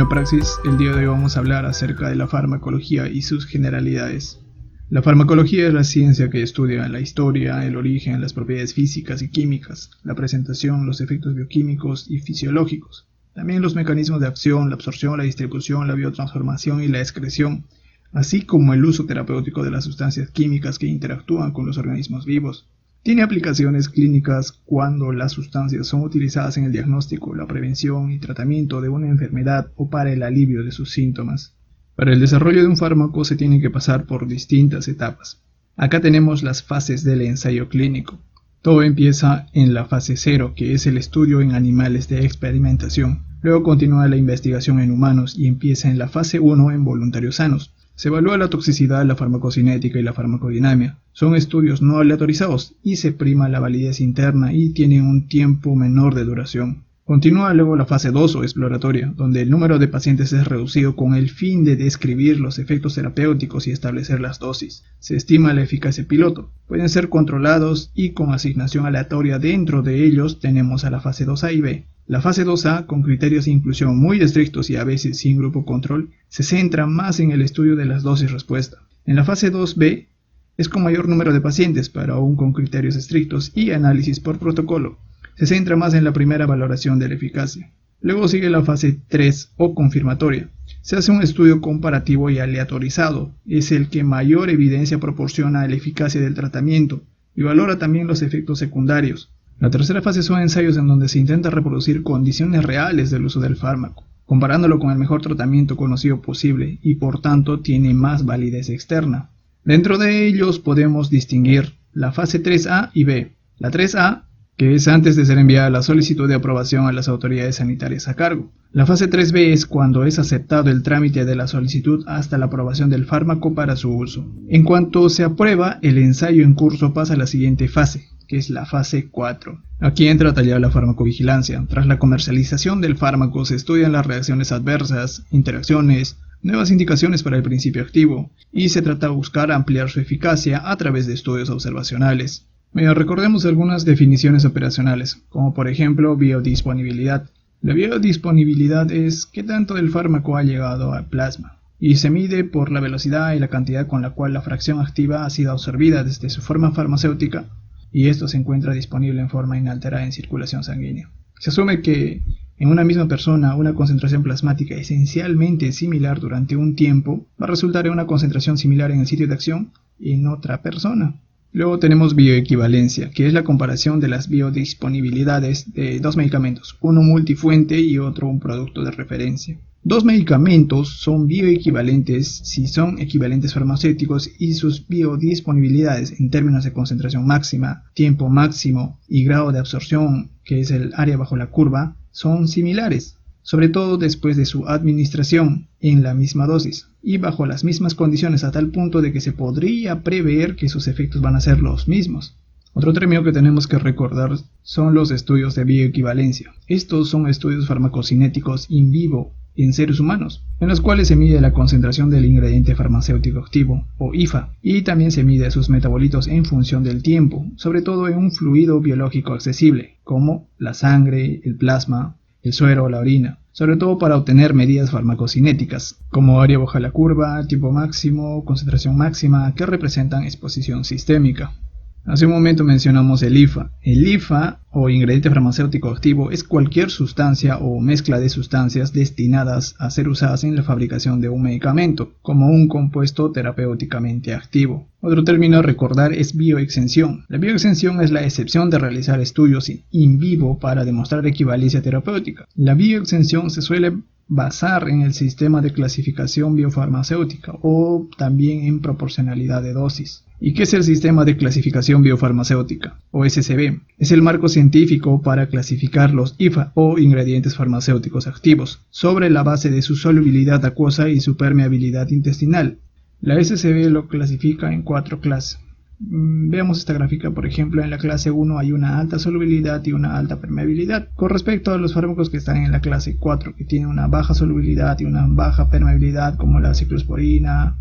Praxis, el día de hoy vamos a hablar acerca de la farmacología y sus generalidades. La farmacología es la ciencia que estudia la historia, el origen, las propiedades físicas y químicas, la presentación, los efectos bioquímicos y fisiológicos, también los mecanismos de acción, la absorción, la distribución, la biotransformación y la excreción, así como el uso terapéutico de las sustancias químicas que interactúan con los organismos vivos. Tiene aplicaciones clínicas cuando las sustancias son utilizadas en el diagnóstico, la prevención y tratamiento de una enfermedad o para el alivio de sus síntomas. Para el desarrollo de un fármaco se tiene que pasar por distintas etapas. Acá tenemos las fases del ensayo clínico. Todo empieza en la fase 0, que es el estudio en animales de experimentación. Luego continúa la investigación en humanos y empieza en la fase 1 en voluntarios sanos. Se evalúa la toxicidad, la farmacocinética y la farmacodinamia. Son estudios no aleatorizados y se prima la validez interna y tienen un tiempo menor de duración. Continúa luego la fase 2 o exploratoria, donde el número de pacientes es reducido con el fin de describir los efectos terapéuticos y establecer las dosis. Se estima la eficacia piloto. Pueden ser controlados y con asignación aleatoria. Dentro de ellos tenemos a la fase 2A y B. La fase 2A, con criterios de inclusión muy estrictos y a veces sin grupo control, se centra más en el estudio de las dosis respuesta. En la fase 2B es con mayor número de pacientes, pero aún con criterios estrictos y análisis por protocolo. Se centra más en la primera valoración de la eficacia. Luego sigue la fase 3 o confirmatoria. Se hace un estudio comparativo y aleatorizado. Es el que mayor evidencia proporciona a la eficacia del tratamiento y valora también los efectos secundarios. La tercera fase son ensayos en donde se intenta reproducir condiciones reales del uso del fármaco, comparándolo con el mejor tratamiento conocido posible y por tanto tiene más validez externa. Dentro de ellos podemos distinguir la fase 3A y B. La 3A, que es antes de ser enviada la solicitud de aprobación a las autoridades sanitarias a cargo. La fase 3B es cuando es aceptado el trámite de la solicitud hasta la aprobación del fármaco para su uso. En cuanto se aprueba, el ensayo en curso pasa a la siguiente fase, que es la fase 4. Aquí entra tallada la farmacovigilancia. Tras la comercialización del fármaco se estudian las reacciones adversas, interacciones, nuevas indicaciones para el principio activo, y se trata de buscar ampliar su eficacia a través de estudios observacionales. Recordemos algunas definiciones operacionales, como por ejemplo biodisponibilidad. La biodisponibilidad es qué tanto del fármaco ha llegado al plasma, y se mide por la velocidad y la cantidad con la cual la fracción activa ha sido absorbida desde su forma farmacéutica, y esto se encuentra disponible en forma inalterada en circulación sanguínea. Se asume que en una misma persona una concentración plasmática esencialmente similar durante un tiempo va a resultar en una concentración similar en el sitio de acción en otra persona. Luego tenemos bioequivalencia, que es la comparación de las biodisponibilidades de dos medicamentos, uno multifuente y otro un producto de referencia. Dos medicamentos son bioequivalentes si son equivalentes farmacéuticos y sus biodisponibilidades en términos de concentración máxima, tiempo máximo y grado de absorción, que es el área bajo la curva, son similares, sobre todo después de su administración en la misma dosis y bajo las mismas condiciones a tal punto de que se podría prever que sus efectos van a ser los mismos. Otro término que tenemos que recordar son los estudios de bioequivalencia. Estos son estudios farmacocinéticos in vivo en seres humanos, en los cuales se mide la concentración del ingrediente farmacéutico activo, o IFA, y también se mide sus metabolitos en función del tiempo, sobre todo en un fluido biológico accesible, como la sangre, el plasma, el suero o la orina, sobre todo para obtener medidas farmacocinéticas, como área bajo la curva, tiempo máximo, concentración máxima, que representan exposición sistémica. Hace un momento mencionamos el IFA. El IFA, o ingrediente farmacéutico activo, es cualquier sustancia o mezcla de sustancias destinadas a ser usadas en la fabricación de un medicamento, como un compuesto terapéuticamente activo. Otro término a recordar es bioexención. La bioexención es la excepción de realizar estudios in vivo para demostrar equivalencia terapéutica. La bioexención se suele basar en el sistema de clasificación biofarmacéutica o también en proporcionalidad de dosis. ¿Y qué es el sistema de clasificación biofarmacéutica, o SCB? Es el marco científico para clasificar los IFA o ingredientes farmacéuticos activos sobre la base de su solubilidad acuosa y su permeabilidad intestinal. La SCB lo clasifica en 4 clases. Veamos esta gráfica. Por ejemplo, en la clase 1 hay una alta solubilidad y una alta permeabilidad, con respecto a los fármacos que están en la clase 4, que tienen una baja solubilidad y una baja permeabilidad, como la ciclosporina,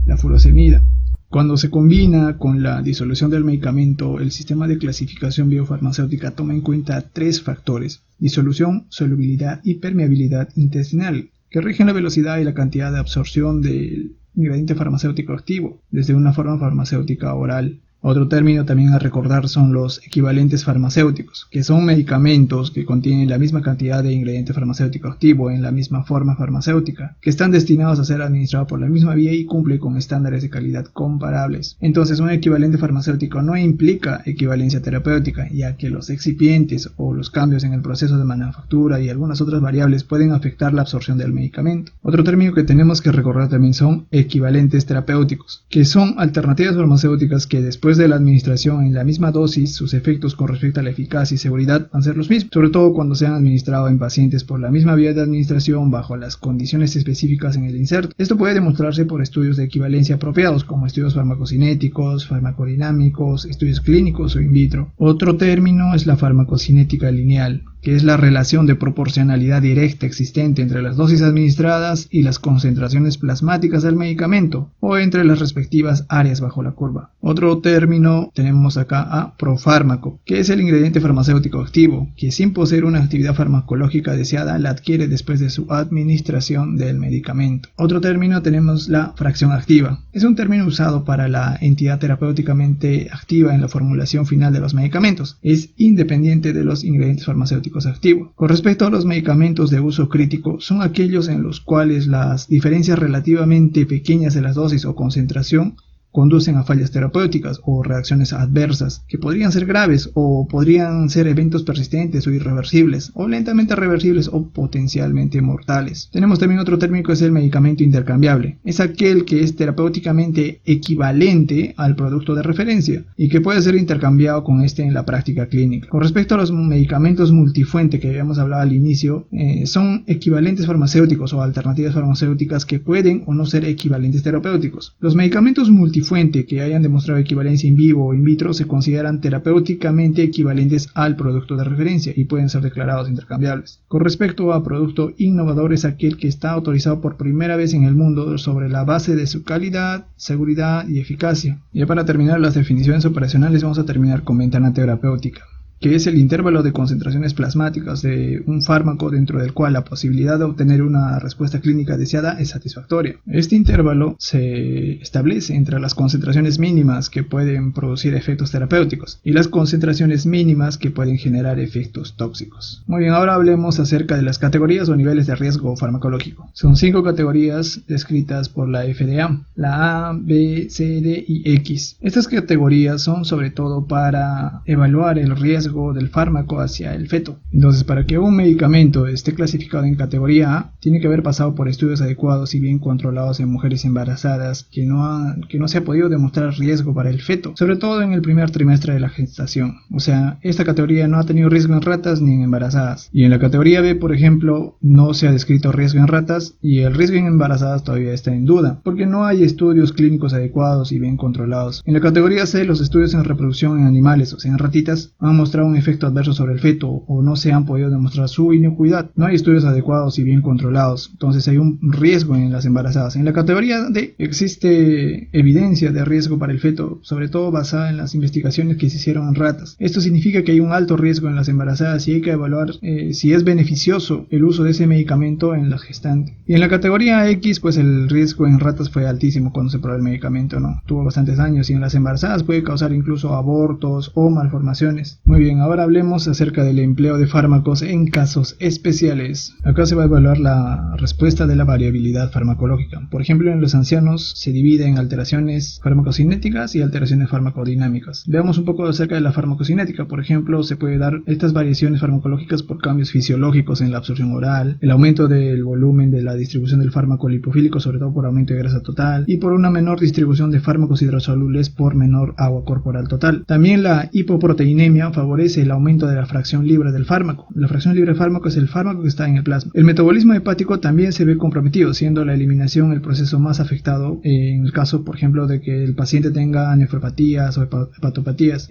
la furosemida. Cuando se combina con la disolución del medicamento, el sistema de clasificación biofarmacéutica toma en cuenta 3 factores: disolución, solubilidad y permeabilidad intestinal, que rigen la velocidad y la cantidad de absorción del ingrediente farmacéutico activo desde una forma farmacéutica oral. Otro término también a recordar son los equivalentes farmacéuticos, que son medicamentos que contienen la misma cantidad de ingrediente farmacéutico activo en la misma forma farmacéutica, que están destinados a ser administrados por la misma vía y cumplen con estándares de calidad comparables. Entonces, un equivalente farmacéutico no implica equivalencia terapéutica, ya que los excipientes o los cambios en el proceso de manufactura y algunas otras variables pueden afectar la absorción del medicamento. Otro término que tenemos que recordar también son equivalentes terapéuticos, que son alternativas farmacéuticas que después de la administración en la misma dosis, sus efectos con respecto a la eficacia y seguridad van a ser los mismos, sobre todo cuando sean administrados en pacientes por la misma vía de administración bajo las condiciones específicas en el inserto. Esto puede demostrarse por estudios de equivalencia apropiados, como estudios farmacocinéticos, farmacodinámicos, estudios clínicos o in vitro. Otro término es la farmacocinética lineal, que es la relación de proporcionalidad directa existente entre las dosis administradas y las concentraciones plasmáticas del medicamento, o entre las respectivas áreas bajo la curva. Otro término tenemos acá a profármaco, que es el ingrediente farmacéutico activo, que sin poseer una actividad farmacológica deseada la adquiere después de su administración del medicamento. Otro término tenemos la fracción activa. Es un término usado para la entidad terapéuticamente activa en la formulación final de los medicamentos. Es independiente de los ingredientes farmacéuticos activos. Con respecto a los medicamentos de uso crítico, son aquellos en los cuales las diferencias relativamente pequeñas de las dosis o concentración conducen a fallas terapéuticas o reacciones adversas que podrían ser graves o podrían ser eventos persistentes o irreversibles o lentamente reversibles o potencialmente mortales. Tenemos también otro término que es el medicamento intercambiable. Es aquel que es terapéuticamente equivalente al producto de referencia y que puede ser intercambiado con este en la práctica clínica. Con respecto a los medicamentos multifuente que habíamos hablado al inicio, son equivalentes farmacéuticos o alternativas farmacéuticas que pueden o no ser equivalentes terapéuticos. Los medicamentos multifuente que hayan demostrado equivalencia in vivo o in vitro se consideran terapéuticamente equivalentes al producto de referencia y pueden ser declarados intercambiables. Con respecto a producto innovador, es aquel que está autorizado por primera vez en el mundo sobre la base de su calidad, seguridad y eficacia. Y para terminar las definiciones operacionales, vamos a terminar con ventana terapéutica, que es el intervalo de concentraciones plasmáticas de un fármaco dentro del cual la posibilidad de obtener una respuesta clínica deseada es satisfactoria. Este intervalo se establece entre las concentraciones mínimas que pueden producir efectos terapéuticos y las concentraciones mínimas que pueden generar efectos tóxicos. Muy bien, ahora hablemos acerca de las categorías o niveles de riesgo farmacológico. Son 5 categorías descritas por la FDA, la A, B, C, D y X. Estas categorías son sobre todo para evaluar el riesgo del fármaco hacia el feto. Entonces, para que un medicamento esté clasificado en categoría A, tiene que haber pasado por estudios adecuados y bien controlados en mujeres embarazadas que no se ha podido demostrar riesgo para el feto, sobre todo en el primer trimestre de la gestación. O sea, esta categoría no ha tenido riesgo en ratas ni en embarazadas. Y en la categoría B, por ejemplo, no se ha descrito riesgo en ratas y el riesgo en embarazadas todavía está en duda, porque no hay estudios clínicos adecuados y bien controlados. En la categoría C, los estudios en reproducción en animales, o sea, en ratitas, han mostrado un efecto adverso sobre el feto o no se han podido demostrar su inocuidad. No hay estudios adecuados y bien controlados, entonces hay un riesgo en las embarazadas. En la categoría D existe evidencia de riesgo para el feto, sobre todo basada en las investigaciones que se hicieron en ratas. Esto significa que hay un alto riesgo en las embarazadas y hay que evaluar si es beneficioso el uso de ese medicamento en la gestante. Y en la categoría X, pues el riesgo en ratas fue altísimo cuando se probó el medicamento, ¿no? Tuvo bastantes años y en las embarazadas puede causar incluso abortos o malformaciones. Muy bien, ahora hablemos acerca del empleo de fármacos en casos especiales. Acá se va a evaluar la respuesta de la variabilidad farmacológica. Por ejemplo, en los ancianos se divide en alteraciones farmacocinéticas y alteraciones farmacodinámicas. Veamos un poco acerca de la farmacocinética. Por ejemplo, se puede dar estas variaciones farmacológicas por cambios fisiológicos en la absorción oral, el aumento del volumen de la distribución del fármaco lipofílico, sobre todo por aumento de grasa total, y por una menor distribución de fármacos hidrosolubles por menor agua corporal total. También la hipoproteinemia favorece el aumento de la fracción libre del fármaco. La fracción libre del fármaco es el fármaco que está en el plasma. El metabolismo hepático también se ve comprometido, siendo la eliminación el proceso más afectado en el caso, por ejemplo, de que el paciente tenga nefropatías o hepatopatías.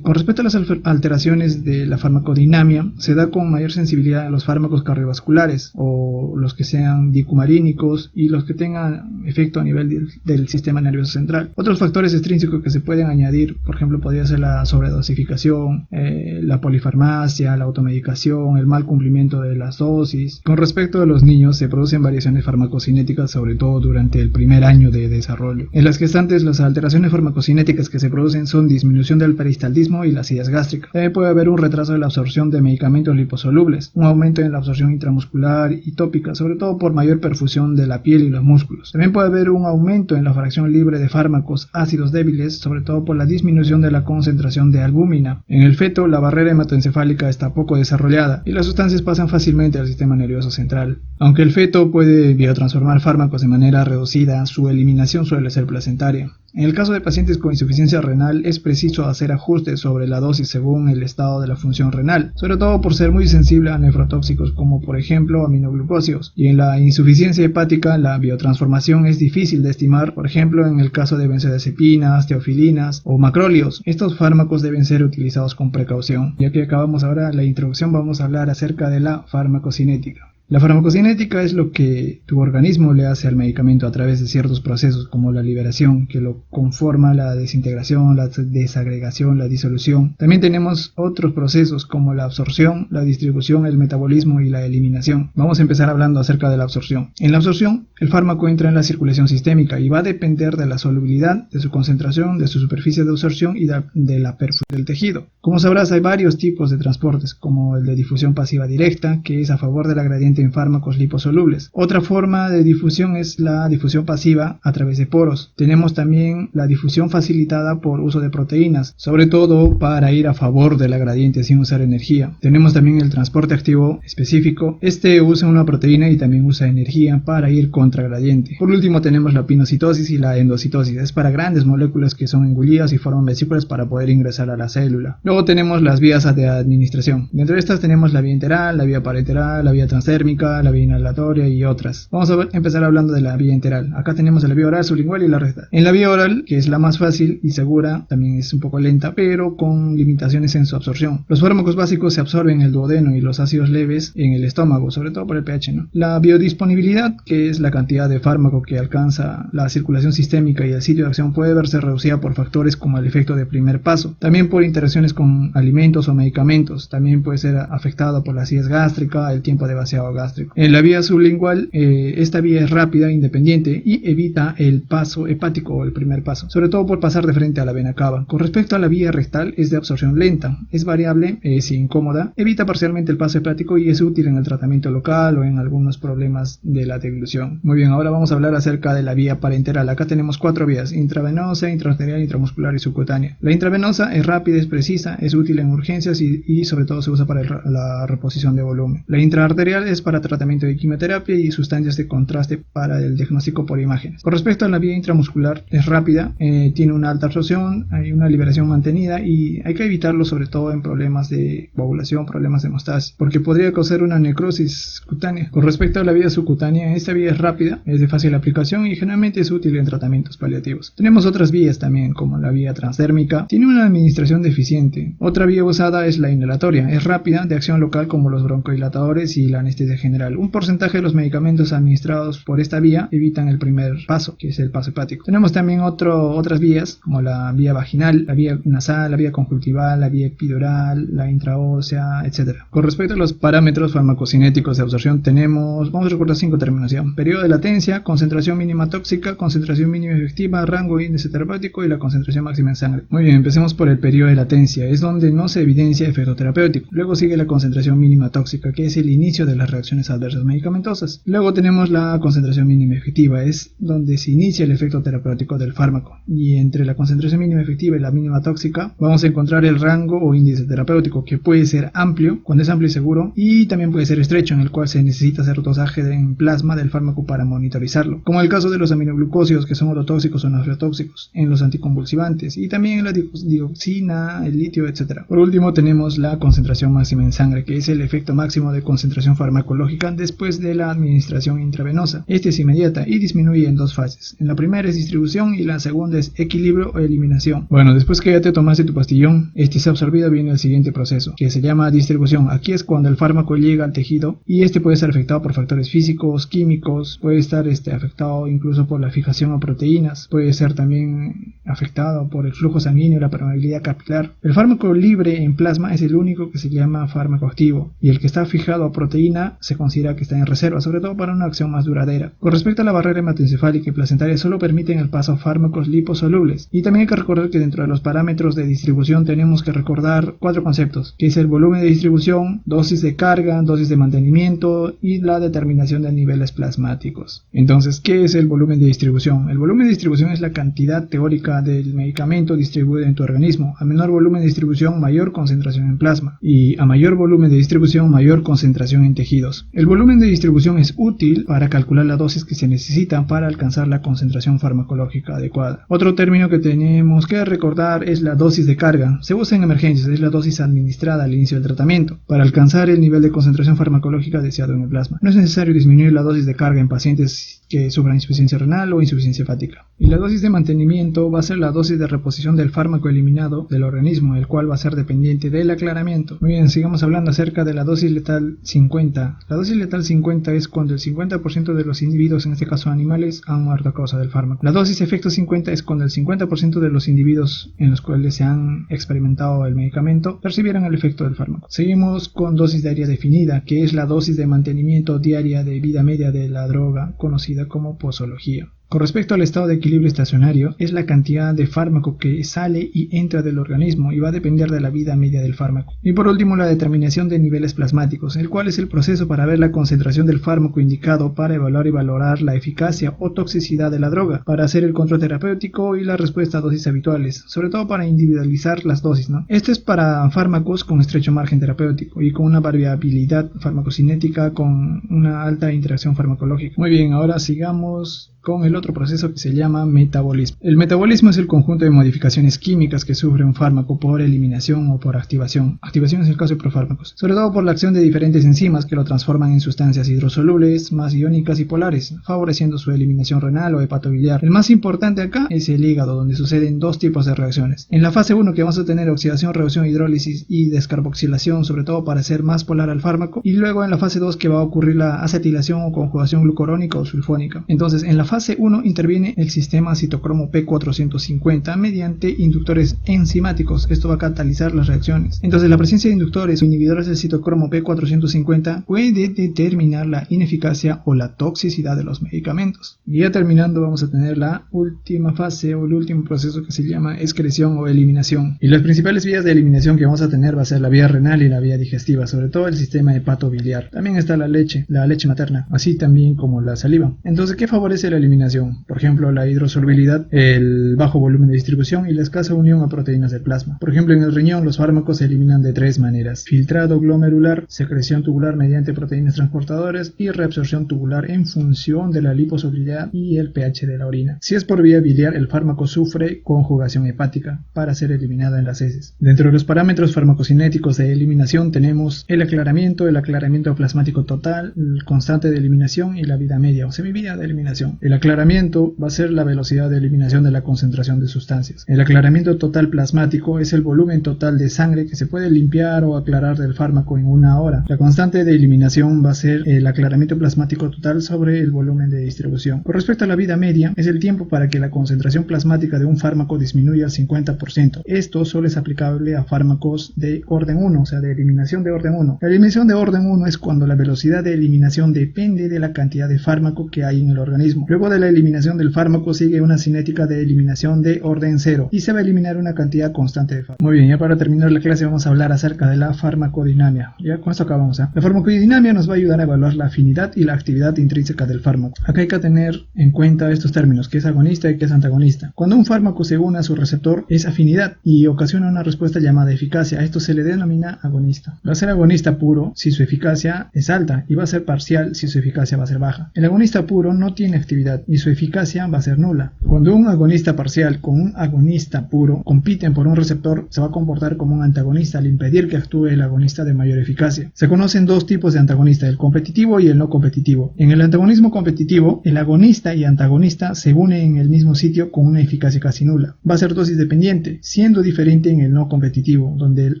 Con respecto a las alteraciones de la farmacodinamia, se da con mayor sensibilidad a los fármacos cardiovasculares o los que sean dicumarínicos y los que tengan efecto a nivel del sistema nervioso central. Otros factores extrínsecos que se pueden añadir, por ejemplo, podría ser la sobredosificación, la polifarmacia, la automedicación, el mal cumplimiento de las dosis. Con respecto a los niños, se producen variaciones farmacocinéticas, sobre todo durante el primer año de desarrollo. En las gestantes, las alteraciones farmacocinéticas que se producen son disminución del peristaltismo y la acidez gástrica. También puede haber un retraso de la absorción de medicamentos liposolubles, un aumento en la absorción intramuscular y tópica, sobre todo por mayor perfusión de la piel y los músculos. También puede haber un aumento en la fracción libre de fármacos ácidos débiles, sobre todo por la disminución de la concentración de albúmina. En el feto, la barrera hematoencefálica está poco desarrollada y las sustancias pasan fácilmente al sistema nervioso central. Aunque el feto puede biotransformar fármacos de manera reducida, su eliminación suele ser placentaria. En el caso de pacientes con insuficiencia renal, es preciso hacer ajustes sobre la dosis según el estado de la función renal, sobre todo por ser muy sensible a nefrotóxicos como por ejemplo aminoglucósidos. Y en la insuficiencia hepática, la biotransformación es difícil de estimar, por ejemplo en el caso de benzodiazepinas, teofilinas o macrólidos. Estos fármacos deben ser utilizados con precaución. Ya que acabamos ahora la introducción, vamos a hablar acerca de la farmacocinética. La farmacocinética es lo que tu organismo le hace al medicamento a través de ciertos procesos como la liberación, que lo conforma, la desintegración, la desagregación, la disolución. También tenemos otros procesos como la absorción, la distribución, el metabolismo y la eliminación. Vamos a empezar hablando acerca de la absorción. En la absorción, el fármaco entra en la circulación sistémica y va a depender de la solubilidad, de su concentración, de su superficie de absorción y de la perfusión del tejido. Como sabrás, hay varios tipos de transportes, como el de difusión pasiva directa, que es a favor de la gradiente en fármacos liposolubles. Otra forma de difusión es la difusión pasiva a través de poros. Tenemos también la difusión facilitada por uso de proteínas, sobre todo para ir a favor de la gradiente sin usar energía. Tenemos también el transporte activo específico. Este usa una proteína y también usa energía para ir contra gradiente. Por último tenemos la pinocitosis y la endocitosis. Es para grandes moléculas que son engullidas y forman vesículas para poder ingresar a la célula. Luego tenemos las vías de administración. Dentro de estas tenemos la vía enteral, la vía parenteral, la vía transdérmica, la vía inhalatoria y otras. Vamos a empezar hablando de la vía enteral. Acá tenemos la vía oral, sublingual y la rectal. En la vía oral, que es la más fácil y segura, también es un poco lenta, pero con limitaciones en su absorción. Los fármacos básicos se absorben en el duodeno y los ácidos leves en el estómago, sobre todo por el pH, ¿no? La biodisponibilidad, que es la cantidad de fármaco que alcanza la circulación sistémica y el sitio de acción, puede verse reducida por factores como el efecto de primer paso, también por interacciones con alimentos o medicamentos. También puede ser afectada por la acidez gástrica, el tiempo de vaciado gástrico. En la vía sublingual, esta vía es rápida, independiente y evita el paso hepático o el primer paso, sobre todo por pasar de frente a la vena cava. Con respecto a la vía rectal, es de absorción lenta, es variable, es incómoda, evita parcialmente el paso hepático y es útil en el tratamiento local o en algunos problemas de la deglución. Muy bien, ahora vamos a hablar acerca de la vía parenteral. Acá tenemos 4 vías: intravenosa, intraarterial, intramuscular y subcutánea. La intravenosa es rápida, es precisa, es útil en urgencias y sobre todo se usa para la reposición de volumen. La intraarterial es para tratamiento de quimioterapia y sustancias de contraste para el diagnóstico por imágenes. Con respecto a la vía intramuscular, es rápida, tiene una alta absorción, hay una liberación mantenida y hay que evitarlo sobre todo en problemas de coagulación, problemas de hemostasis, porque podría causar una necrosis cutánea. Con respecto a la vía subcutánea, esta vía es rápida, es de fácil aplicación y generalmente es útil en tratamientos paliativos. Tenemos otras vías también, como la vía transdérmica, tiene una administración deficiente. Otra vía usada es la inhalatoria, es rápida, de acción local como los broncodilatadores y la anestesia general. Un porcentaje de los medicamentos administrados por esta vía evitan el primer paso, que es el paso hepático. Tenemos también otras vías, como la vía vaginal, la vía nasal, la vía conjuntival, la vía epidural, la intraósea, etc. Con respecto a los parámetros farmacocinéticos de absorción, vamos a recordar 5 términos ya: periodo de latencia, concentración mínima tóxica, concentración mínima efectiva, rango e índice terapéutico y la concentración máxima en sangre. Muy bien, empecemos por el periodo de latencia, es donde no se evidencia efecto terapéutico. Luego sigue la concentración mínima tóxica, que es el inicio de las reacciones adversas medicamentosas. Luego tenemos la concentración mínima efectiva, es donde se inicia el efecto terapéutico del fármaco. Y entre la concentración mínima efectiva y la mínima tóxica vamos a encontrar el rango o índice terapéutico, que puede ser amplio, cuando es amplio y seguro, y también puede ser estrecho, en el cual se necesita hacer dosaje en plasma del fármaco para monitorizarlo, como en el caso de los aminoglucósidos, que son ototóxicos o nefrotóxicos, en los anticonvulsivantes y también en la dioxina, el litio, etc. Por último tenemos la concentración máxima en sangre, que es el efecto máximo de concentración farmacológica farmacológica después de la administración intravenosa. Esta es inmediata y disminuye en dos fases. En la primera es distribución y la segunda es equilibrio o eliminación. Bueno, después que ya te tomaste tu pastillón, este se ha absorbido, viene el siguiente proceso, que se llama distribución. Aquí es cuando el fármaco llega al tejido y este puede ser afectado por factores físicos, químicos, puede estar afectado incluso por la fijación a proteínas, puede ser también afectado por el flujo sanguíneo y la permeabilidad capilar. El fármaco libre en plasma es el único que se llama fármaco activo, y el que está fijado a proteína se considera que está en reserva, sobre todo para una acción más duradera. Con respecto a la barrera hematoencefálica y placentaria, solo permiten el paso a fármacos liposolubles. Y también hay que recordar que dentro de los parámetros de distribución tenemos que recordar 4 conceptos, que es el volumen de distribución, dosis de carga, dosis de mantenimiento y la determinación de niveles plasmáticos. Entonces, ¿qué es el volumen de distribución? El volumen de distribución es la cantidad teórica del medicamento distribuido en tu organismo. A menor volumen de distribución, mayor concentración en plasma, y a mayor volumen de distribución, mayor concentración en tejidos. El volumen de distribución es útil para calcular la dosis que se necesita para alcanzar la concentración farmacológica adecuada. Otro término que tenemos que recordar es la dosis de carga. Se usa en emergencias, es la dosis administrada al inicio del tratamiento para alcanzar el nivel de concentración farmacológica deseado en el plasma. No es necesario disminuir la dosis de carga en pacientes que sufran insuficiencia renal o insuficiencia hepática. Y la dosis de mantenimiento va a ser la dosis de reposición del fármaco eliminado del organismo, el cual va a ser dependiente del aclaramiento. Muy bien, sigamos hablando acerca de la dosis letal 50. La dosis letal 50 es cuando el 50% de los individuos, en este caso animales, han muerto a causa del fármaco. La dosis efecto 50 es cuando el 50% de los individuos en los cuales se han experimentado el medicamento percibieron el efecto del fármaco. Seguimos con dosis diaria definida, que es la dosis de mantenimiento diaria de vida media de la droga, conocida como posología. Con respecto al estado de equilibrio estacionario, es la cantidad de fármaco que sale y entra del organismo y va a depender de la vida media del fármaco. Y por último, la determinación de niveles plasmáticos, el cual es el proceso para ver la concentración del fármaco indicado para evaluar y valorar la eficacia o toxicidad de la droga, para hacer el control terapéutico y la respuesta a dosis habituales, sobre todo para individualizar las dosis, ¿no? Esto es para fármacos con estrecho margen terapéutico y con una variabilidad farmacocinética con una alta interacción farmacológica. Muy bien, ahora sigamos con el otro proceso que se llama metabolismo. El metabolismo es el conjunto de modificaciones químicas que sufre un fármaco por eliminación o por activación. Activación es el caso de profármacos, sobre todo por la acción de diferentes enzimas que lo transforman en sustancias hidrosolubles, más iónicas y polares, favoreciendo su eliminación renal o hepatobiliar. El más importante acá es el hígado, donde suceden dos tipos de reacciones. En la fase 1 que vamos a tener oxidación, reducción, hidrólisis y descarboxilación, sobre todo para hacer más polar al fármaco, y luego en la fase 2 que va a ocurrir la acetilación o conjugación glucurónica o sulfónica. Entonces, en la fase 1 interviene el sistema citocromo P450 mediante inductores enzimáticos. Esto va a catalizar las reacciones. Entonces, la presencia de inductores o inhibidores del citocromo P450 puede determinar la ineficacia o la toxicidad de los medicamentos. Y ya terminando, vamos a tener la última fase o el último proceso que se llama excreción o eliminación. Y las principales vías de eliminación que vamos a tener va a ser la vía renal y la vía digestiva, sobre todo el sistema hepatobiliar. También está la leche materna, así también como la saliva. Entonces, ¿qué favorece la eliminación? Por ejemplo, la hidrosolubilidad, el bajo volumen de distribución y la escasa unión a proteínas del plasma. Por ejemplo, en el riñón los fármacos se eliminan de 3 maneras: filtrado glomerular, secreción tubular mediante proteínas transportadoras y reabsorción tubular en función de la liposolubilidad y el pH de la orina. Si es por vía biliar, el fármaco sufre conjugación hepática para ser eliminado en las heces. Dentro de los parámetros farmacocinéticos de eliminación tenemos el aclaramiento plasmático total, el constante de eliminación y la vida media o semivida de eliminación. El aclaramiento va a ser la velocidad de eliminación de la concentración de sustancias. El aclaramiento total plasmático es el volumen total de sangre que se puede limpiar o aclarar del fármaco en 1 hora. La constante de eliminación va a ser el aclaramiento plasmático total sobre el volumen de distribución. Con respecto a la vida media, es el tiempo para que la concentración plasmática de un fármaco disminuya al 50%. Esto solo es aplicable a fármacos de orden 1, o sea, de eliminación de orden 1. La eliminación de orden 1 es cuando la velocidad de eliminación depende de la cantidad de fármaco que hay en el organismo. Luego de la eliminación del fármaco sigue una cinética de eliminación de orden 0 y se va a eliminar una cantidad constante de fármaco. Muy bien, ya para terminar la clase vamos a hablar acerca de la farmacodinamia. Ya con esto acabamos. La farmacodinamia nos va a ayudar a evaluar la afinidad y la actividad intrínseca del fármaco. Acá hay que tener en cuenta estos términos, que es agonista y que es antagonista. Cuando un fármaco se une a su receptor es afinidad y ocasiona una respuesta llamada eficacia. A esto se le denomina agonista. Va a ser agonista puro si su eficacia es alta y va a ser parcial si su eficacia va a ser baja. El agonista puro no tiene actividad toxicidad y su eficacia va a ser nula. Cuando un agonista parcial con un agonista puro compiten por un receptor, se va a comportar como un antagonista al impedir que actúe el agonista de mayor eficacia. Se conocen dos tipos de antagonistas, el competitivo y el no competitivo. En el antagonismo competitivo, el agonista y antagonista se unen en el mismo sitio con una eficacia casi nula. Va a ser dosis dependiente, siendo diferente en el no competitivo, donde el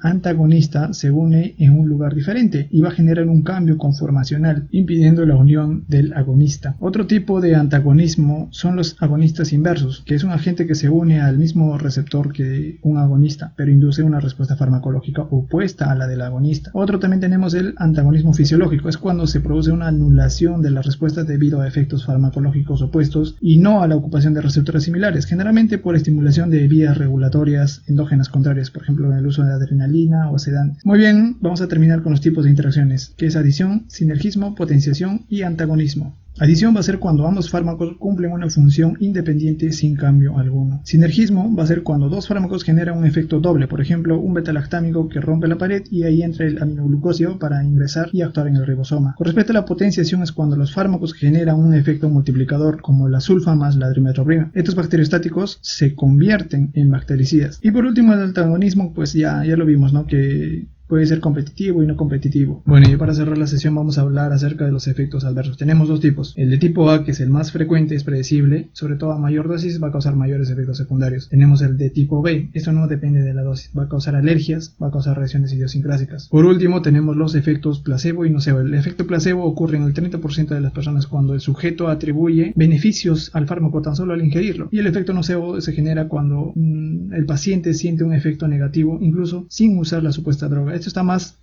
antagonista se une en un lugar diferente y va a generar un cambio conformacional, impidiendo la unión del agonista. Otro tipo de antagonismo son los agonistas inversos, que es un agente que se une al mismo receptor que un agonista, pero induce una respuesta farmacológica opuesta a la del agonista. Otro también tenemos el antagonismo fisiológico, es cuando se produce una anulación de la respuesta debido a efectos farmacológicos opuestos y no a la ocupación de receptores similares, generalmente por estimulación de vías regulatorias endógenas contrarias, por ejemplo en el uso de adrenalina o sedantes. Muy bien, vamos a terminar con los tipos de interacciones, que es adición, sinergismo, potenciación y antagonismo. Adición va a ser cuando ambos fármacos cumplen una función independiente sin cambio alguno. Sinergismo va a ser cuando dos fármacos generan un efecto doble, por ejemplo un beta-lactámico que rompe la pared y ahí entra el aminoglucósido para ingresar y actuar en el ribosoma. Con respecto a la potenciación es cuando los fármacos generan un efecto multiplicador como la sulfa más la trimetroprima. Estos bacteriostáticos se convierten en bactericidas. Y por último el antagonismo, pues ya lo vimos, ¿no? Que puede ser competitivo y no competitivo. Bueno, y para cerrar la sesión vamos a hablar acerca de los efectos adversos. Tenemos dos tipos. El de tipo A, que es el más frecuente, es predecible, sobre todo a mayor dosis va a causar mayores efectos secundarios. Tenemos el de tipo B, esto no depende de la dosis, va a causar alergias, va a causar reacciones idiosincrásicas. Por último tenemos los efectos placebo y nocebo. El efecto placebo ocurre en el 30% de las personas cuando el sujeto atribuye beneficios al fármaco tan solo al ingerirlo, y el efecto nocebo se genera cuando el paciente siente un efecto negativo incluso sin usar la supuesta droga. Esto está más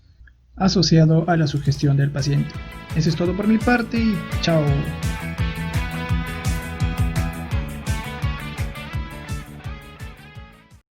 asociado a la sugestión del paciente. Eso es todo por mi parte y chao.